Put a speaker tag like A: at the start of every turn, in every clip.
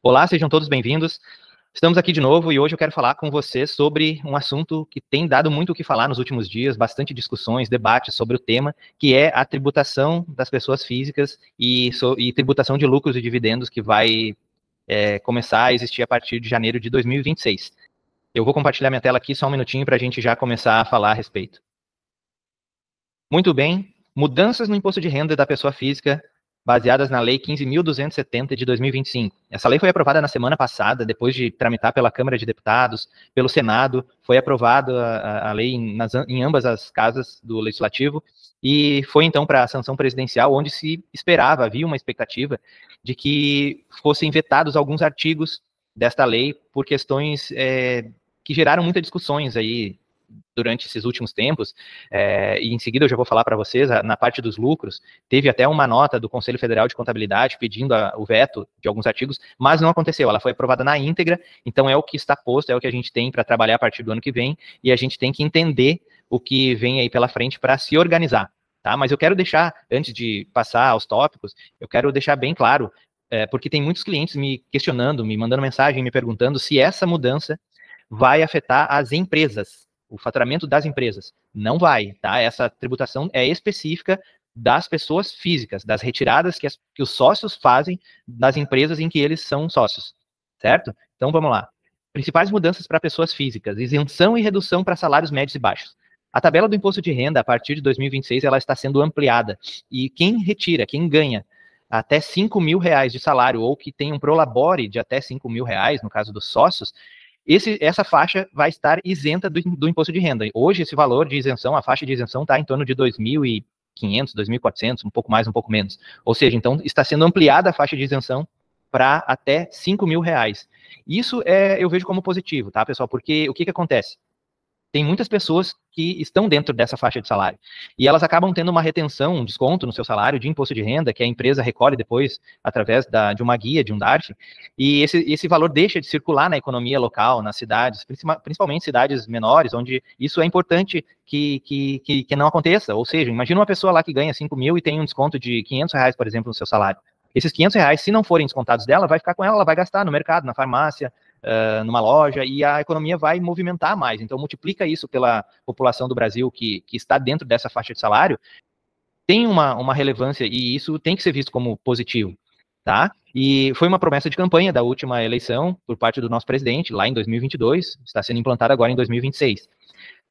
A: Olá, sejam todos bem-vindos. Estamos aqui de novo e hoje eu quero falar com você sobre um assunto que tem dado muito o que falar nos últimos dias, bastante discussões, debates sobre o tema, que é a tributação das pessoas físicas e tributação de lucros e dividendos que vai começar a existir a partir de janeiro de 2026. Eu vou compartilhar minha tela aqui só um minutinho para a gente já começar a falar a respeito. Muito bem, mudanças no imposto de renda da pessoa física baseadas na Lei 15.270 de 2025. Essa lei foi aprovada na semana passada, depois de tramitar pela Câmara de Deputados, pelo Senado, foi aprovada a lei em ambas as casas do Legislativo, e foi então para a sanção presidencial, onde se esperava, havia uma expectativa de que fossem vetados alguns artigos desta lei por questões que geraram muitas discussões aí durante esses últimos tempos, e em seguida eu já vou falar para vocês, na parte dos lucros, teve até uma nota do Conselho Federal de Contabilidade pedindo o veto de alguns artigos, mas não aconteceu, ela foi aprovada na íntegra, então é o que está posto, é o que a gente tem para trabalhar a partir do ano que vem, e a gente tem que entender o que vem aí pela frente para se organizar, tá? Mas eu quero deixar, antes de passar aos tópicos, eu quero deixar bem claro, porque tem muitos clientes me questionando, me mandando mensagem, me perguntando se essa mudança vai afetar as empresas, o faturamento das empresas. Não vai, tá? Essa tributação é específica das pessoas físicas, das retiradas que os sócios fazem das empresas em que eles são sócios, certo? Então, vamos lá. Principais mudanças para pessoas físicas, isenção e redução para salários médios e baixos. A tabela do imposto de renda, a partir de 2026, ela está sendo ampliada. E quem retira, quem ganha até R$ 5.000 de salário, ou que tem um prolabore de até R$ 5.000, no caso dos sócios, essa faixa vai estar isenta do imposto de renda. Hoje, esse valor de isenção, a faixa de isenção está em torno de 2.500, 2.400, um pouco mais, um pouco menos. Ou seja, então, está sendo ampliada a faixa de isenção para até R$ 5.000. Isso eu vejo como positivo, tá, pessoal? Porque o que acontece? Tem muitas pessoas que estão dentro dessa faixa de salário. E elas acabam tendo uma retenção, um desconto no seu salário de imposto de renda, que a empresa recolhe depois através de uma guia, de um DARF, e esse valor deixa de circular na economia local, nas cidades, principalmente cidades menores, onde isso é importante que não aconteça. Ou seja, imagina uma pessoa lá que ganha 5 mil e tem um desconto de R$ 500, por exemplo, no seu salário. Esses R$ 500, se não forem descontados dela, vai ficar com ela vai gastar no mercado, na farmácia, numa loja, e a economia vai movimentar mais. Então, multiplica isso pela população do Brasil que está dentro dessa faixa de salário, tem uma relevância, e isso tem que ser visto como positivo, tá? E foi uma promessa de campanha da última eleição, por parte do nosso presidente, lá em 2022, está sendo implantada agora em 2026.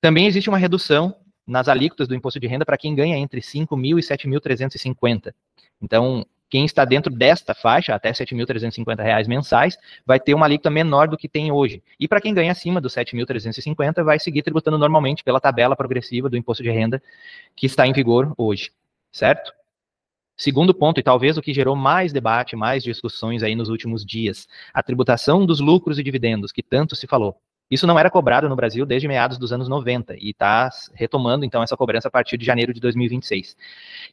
A: Também existe uma redução nas alíquotas do imposto de renda para quem ganha entre 5 mil e 7.350. Então, quem está dentro desta faixa, até R$ 7.350 mensais, vai ter uma alíquota menor do que tem hoje. E para quem ganha acima dos 7.350, vai seguir tributando normalmente pela tabela progressiva do imposto de renda que está em vigor hoje, certo? Segundo ponto, e talvez o que gerou mais debate, mais discussões aí nos últimos dias, a tributação dos lucros e dividendos, que tanto se falou. Isso não era cobrado no Brasil desde meados dos anos 90 e está retomando, então, essa cobrança a partir de janeiro de 2026.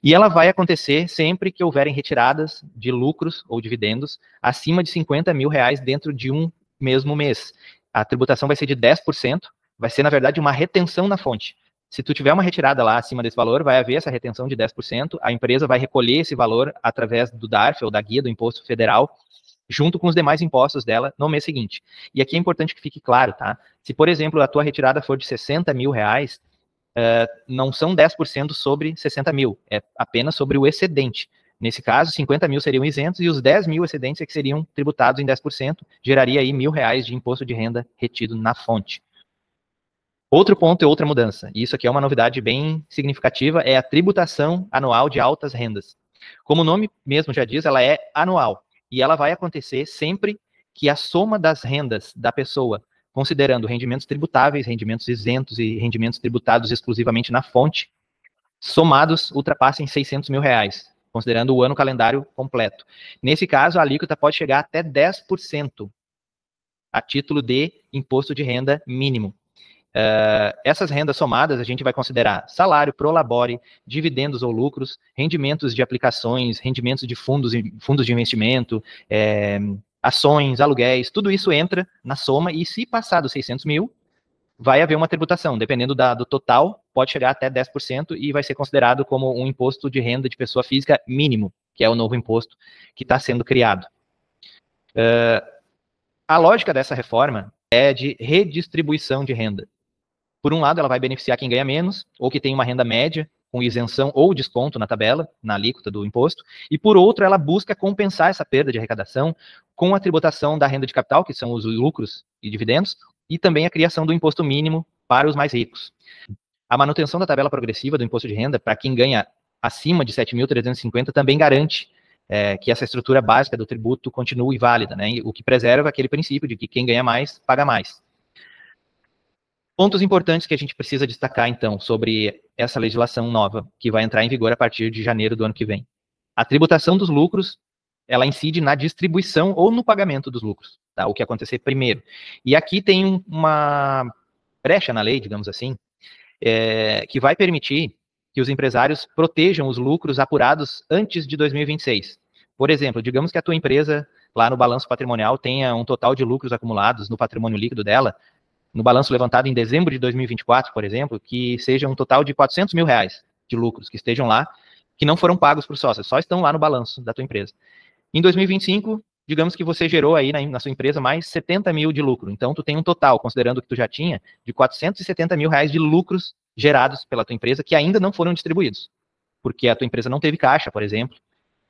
A: E ela vai acontecer sempre que houverem retiradas de lucros ou dividendos acima de R$ 50.000 dentro de um mesmo mês. A tributação vai ser de 10%, vai ser, na verdade, uma retenção na fonte. Se tu tiver uma retirada lá acima desse valor, vai haver essa retenção de 10%, a empresa vai recolher esse valor através do DARF, ou da guia do Imposto Federal, junto com os demais impostos dela no mês seguinte. E aqui é importante que fique claro, tá? Se, por exemplo, a tua retirada for de R$ 60.000, não são 10% sobre 60 mil, é apenas sobre o excedente. Nesse caso, 50 mil seriam isentos e os 10 mil excedentes é que seriam tributados em 10%, geraria aí R$ 1.000 de imposto de renda retido na fonte. Outro ponto e outra mudança, e isso aqui é uma novidade bem significativa, é a tributação anual de altas rendas. Como o nome mesmo já diz, ela é anual, e ela vai acontecer sempre que a soma das rendas da pessoa, considerando rendimentos tributáveis, rendimentos isentos e rendimentos tributados exclusivamente na fonte, somados ultrapassem R$ 600.000, considerando o ano calendário completo. Nesse caso, a alíquota pode chegar até 10% a título de imposto de renda mínimo. Essas rendas somadas a gente vai considerar salário, prolabore, dividendos ou lucros, rendimentos de aplicações, rendimentos de fundos de investimento, ações, aluguéis, tudo isso entra na soma e se passar dos 600 mil, vai haver uma tributação, dependendo do total, pode chegar até 10% e vai ser considerado como um imposto de renda de pessoa física mínimo, que é o novo imposto que está sendo criado. A lógica dessa reforma é de redistribuição de renda. Por um lado, ela vai beneficiar quem ganha menos, ou que tem uma renda média, com isenção ou desconto na tabela, na alíquota do imposto, e por outro, ela busca compensar essa perda de arrecadação com a tributação da renda de capital, que são os lucros e dividendos, e também a criação do imposto mínimo para os mais ricos. A manutenção da tabela progressiva do imposto de renda para quem ganha acima de 7.350 também garante que essa estrutura básica do tributo continue válida, né? O que preserva aquele princípio de que quem ganha mais, paga mais. Pontos importantes que a gente precisa destacar, então, sobre essa legislação nova, que vai entrar em vigor a partir de janeiro do ano que vem. A tributação dos lucros, ela incide na distribuição ou no pagamento dos lucros, tá? O que acontecer primeiro. E aqui tem uma brecha na lei, digamos assim, que vai permitir que os empresários protejam os lucros apurados antes de 2026. Por exemplo, digamos que a tua empresa, lá no balanço patrimonial, tenha um total de lucros acumulados no patrimônio líquido dela, no balanço levantado em dezembro de 2024, por exemplo, que seja um total de R$400 mil de lucros, que estejam lá, que não foram pagos para os sócios, só estão lá no balanço da tua empresa. Em 2025, digamos que você gerou aí na sua empresa mais 70 mil de lucro. Então, tu tem um total, considerando que tu já tinha, de 470 mil reais de lucros gerados pela tua empresa que ainda não foram distribuídos. Porque a tua empresa não teve caixa, por exemplo,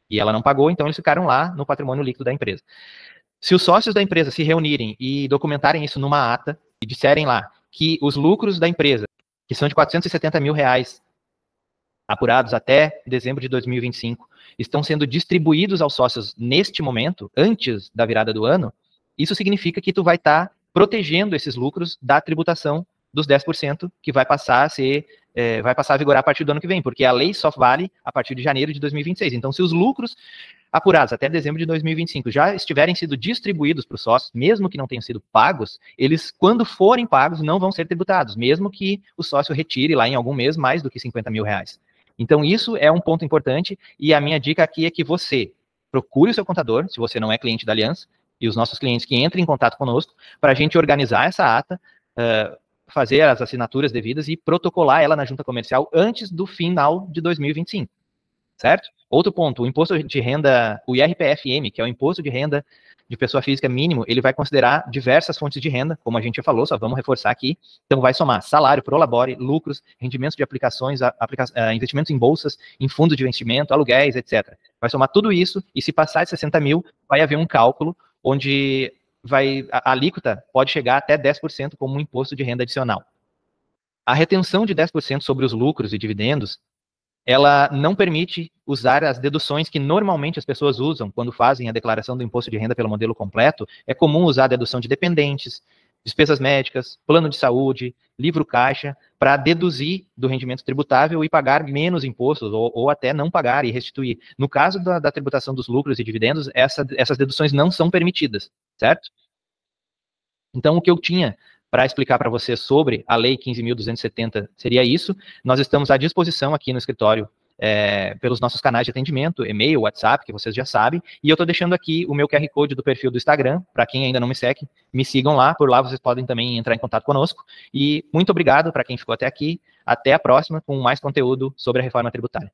A: e ela não pagou, então eles ficaram lá no patrimônio líquido da empresa. Se os sócios da empresa se reunirem e documentarem isso numa ata e disserem lá que os lucros da empresa, que são de 470 mil reais apurados até dezembro de 2025, estão sendo distribuídos aos sócios neste momento, antes da virada do ano, isso significa que tu vai estar protegendo esses lucros da tributação dos 10%, que vai passar a vigorar a partir do ano que vem, porque a lei só vale a partir de janeiro de 2026. Então, se os lucros apurados até dezembro de 2025 já estiverem sido distribuídos para os sócios, mesmo que não tenham sido pagos, eles, quando forem pagos, não vão ser tributados, mesmo que o sócio retire lá em algum mês mais do que 50 mil reais. Então, isso é um ponto importante, e a minha dica aqui é que você procure o seu contador, se você não é cliente da Aliança, e os nossos clientes que entrem em contato conosco, para a gente organizar essa ata, fazer as assinaturas devidas e protocolar ela na junta comercial antes do final de 2025, certo? Outro ponto, o imposto de renda, o IRPF-M, que é o imposto de renda de pessoa física mínimo, ele vai considerar diversas fontes de renda, como a gente já falou, só vamos reforçar aqui. Então vai somar salário, prolabore, lucros, rendimentos de aplicações, investimentos em bolsas, em fundos de investimento, aluguéis, etc. Vai somar tudo isso, e se passar de 60 mil, vai haver um cálculo onde a alíquota pode chegar até 10% como um imposto de renda adicional. A retenção de 10% sobre os lucros e dividendos, ela não permite usar as deduções que normalmente as pessoas usam quando fazem a declaração do imposto de renda pelo modelo completo. É comum usar a dedução de dependentes, despesas médicas, plano de saúde, livro caixa, para deduzir do rendimento tributável e pagar menos impostos, ou até não pagar e restituir. No caso da tributação dos lucros e dividendos, essas deduções não são permitidas, certo? Então, o que eu tinha para explicar para você sobre a Lei 15.270 seria isso. Nós estamos à disposição aqui no escritório pelos nossos canais de atendimento, e-mail, WhatsApp, que vocês já sabem, e eu estou deixando aqui o meu QR Code do perfil do Instagram, para quem ainda não me segue, me sigam lá, por lá vocês podem também entrar em contato conosco, e muito obrigado para quem ficou até aqui, até a próxima com mais conteúdo sobre a reforma tributária.